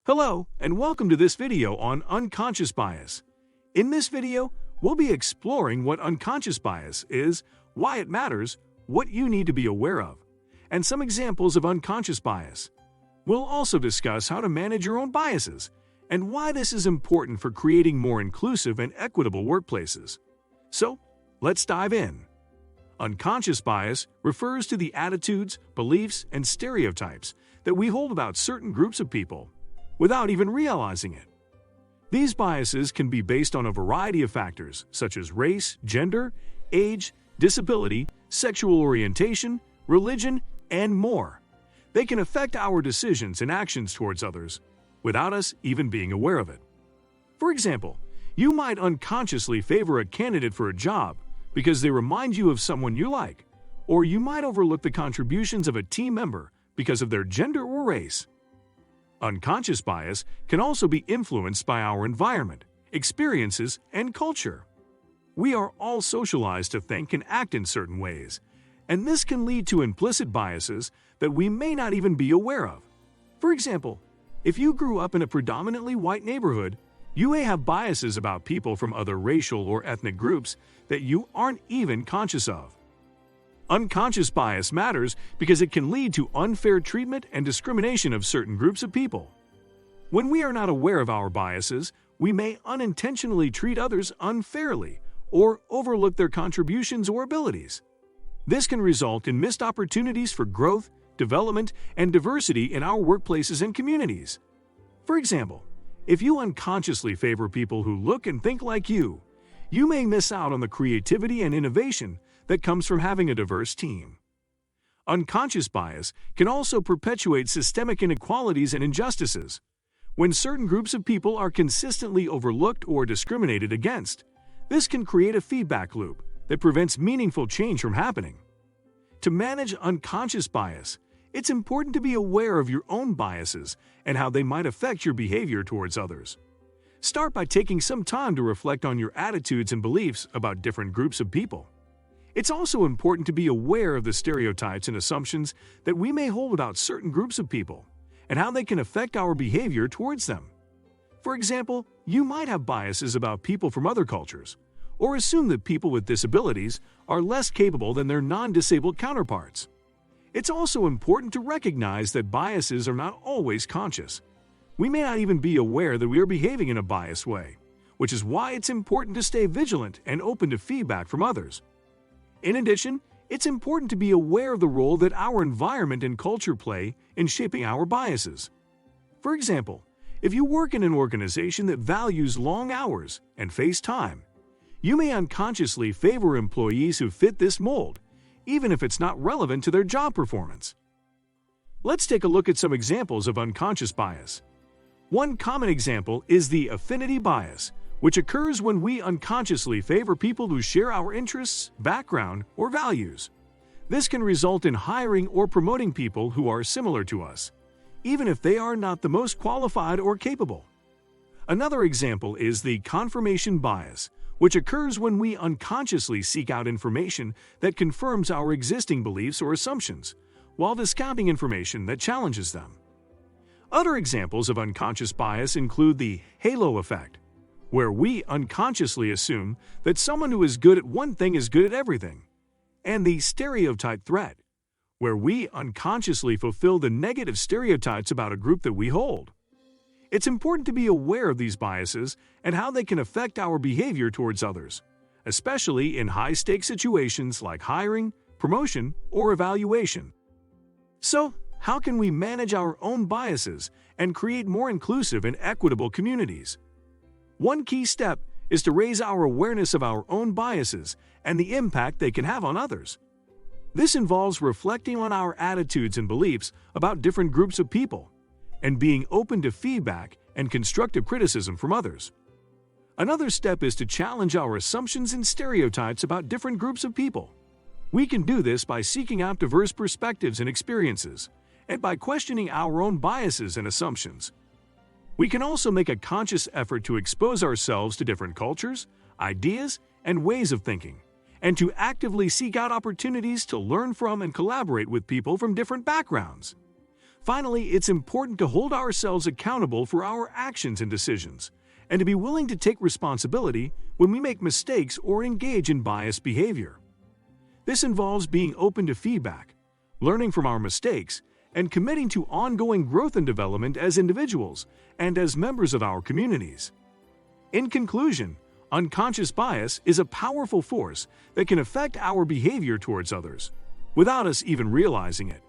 Hello, and welcome to this video on unconscious bias. In this video, we'll be exploring what unconscious bias is, why it matters, what you need to be aware of, and some examples of unconscious bias. We'll also discuss how to manage your own biases and why this is important for creating more inclusive and equitable workplaces. So, let's dive in. Unconscious bias refers to the attitudes, beliefs, and stereotypes that we hold about certain groups of people without even realizing it. These biases can be based on a variety of factors such as race, gender, age, disability, sexual orientation, religion, and more. They can affect our decisions and actions towards others without us even being aware of it. For example, you might unconsciously favor a candidate for a job because they remind you of someone you like, or you might overlook the contributions of a team member because of their gender or race. Unconscious bias can also be influenced by our environment, experiences, and culture. We are all socialized to think and act in certain ways, and this can lead to implicit biases that we may not even be aware of. For example, if you grew up in a predominantly white neighborhood, you may have biases about people from other racial or ethnic groups that you aren't even conscious of. Unconscious bias matters because it can lead to unfair treatment and discrimination of certain groups of people. When we are not aware of our biases, we may unintentionally treat others unfairly or overlook their contributions or abilities. This can result in missed opportunities for growth, development, and diversity in our workplaces and communities. For example, if you unconsciously favor people who look and think like you may miss out on the creativity and innovation that comes from having a diverse team. Unconscious bias can also perpetuate systemic inequalities and injustices. When certain groups of people are consistently overlooked or discriminated against, this can create a feedback loop that prevents meaningful change from happening. To manage unconscious bias, it's important to be aware of your own biases and how they might affect your behavior towards others. Start by taking some time to reflect on your attitudes and beliefs about different groups of people. It's also important to be aware of the stereotypes and assumptions that we may hold about certain groups of people and how they can affect our behavior towards them. For example, you might have biases about people from other cultures, or assume that people with disabilities are less capable than their non-disabled counterparts. It's also important to recognize that biases are not always conscious. We may not even be aware that we are behaving in a biased way, which is why it's important to stay vigilant and open to feedback from others. In addition, it's important to be aware of the role that our environment and culture play in shaping our biases. For example, if you work in an organization that values long hours and face time, you may unconsciously favor employees who fit this mold, even if it's not relevant to their job performance. Let's take a look at some examples of unconscious bias. One common example is the affinity bias, which occurs when we unconsciously favor people who share our interests, background, or values. This can result in hiring or promoting people who are similar to us, even if they are not the most qualified or capable. Another example is the confirmation bias, which occurs when we unconsciously seek out information that confirms our existing beliefs or assumptions, while discounting information that challenges them. Other examples of unconscious bias include the halo effect, where we unconsciously assume that someone who is good at one thing is good at everything, and the stereotype threat, where we unconsciously fulfill the negative stereotypes about a group that we hold. It's important to be aware of these biases and how they can affect our behavior towards others, especially in high-stakes situations like hiring, promotion, or evaluation. So, how can we manage our own biases and create more inclusive and equitable communities? One key step is to raise our awareness of our own biases and the impact they can have on others. This involves reflecting on our attitudes and beliefs about different groups of people and being open to feedback and constructive criticism from others. Another step is to challenge our assumptions and stereotypes about different groups of people. We can do this by seeking out diverse perspectives and experiences, and by questioning our own biases and assumptions. We can also make a conscious effort to expose ourselves to different cultures, ideas, and ways of thinking, and to actively seek out opportunities to learn from and collaborate with people from different backgrounds. Finally, it's important to hold ourselves accountable for our actions and decisions, and to be willing to take responsibility when we make mistakes or engage in biased behavior. This involves being open to feedback, learning from our mistakes, and committing to ongoing growth and development as individuals and as members of our communities. In conclusion, unconscious bias is a powerful force that can affect our behavior towards others, without us even realizing it.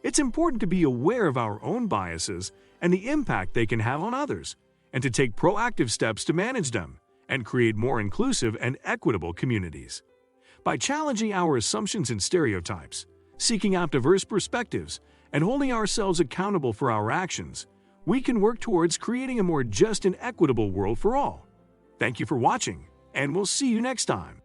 It's important to be aware of our own biases and the impact they can have on others, and to take proactive steps to manage them and create more inclusive and equitable communities. By challenging our assumptions and stereotypes, seeking out diverse perspectives, and holding ourselves accountable for our actions, we can work towards creating a more just and equitable world for all. Thank you for watching, and we'll see you next time.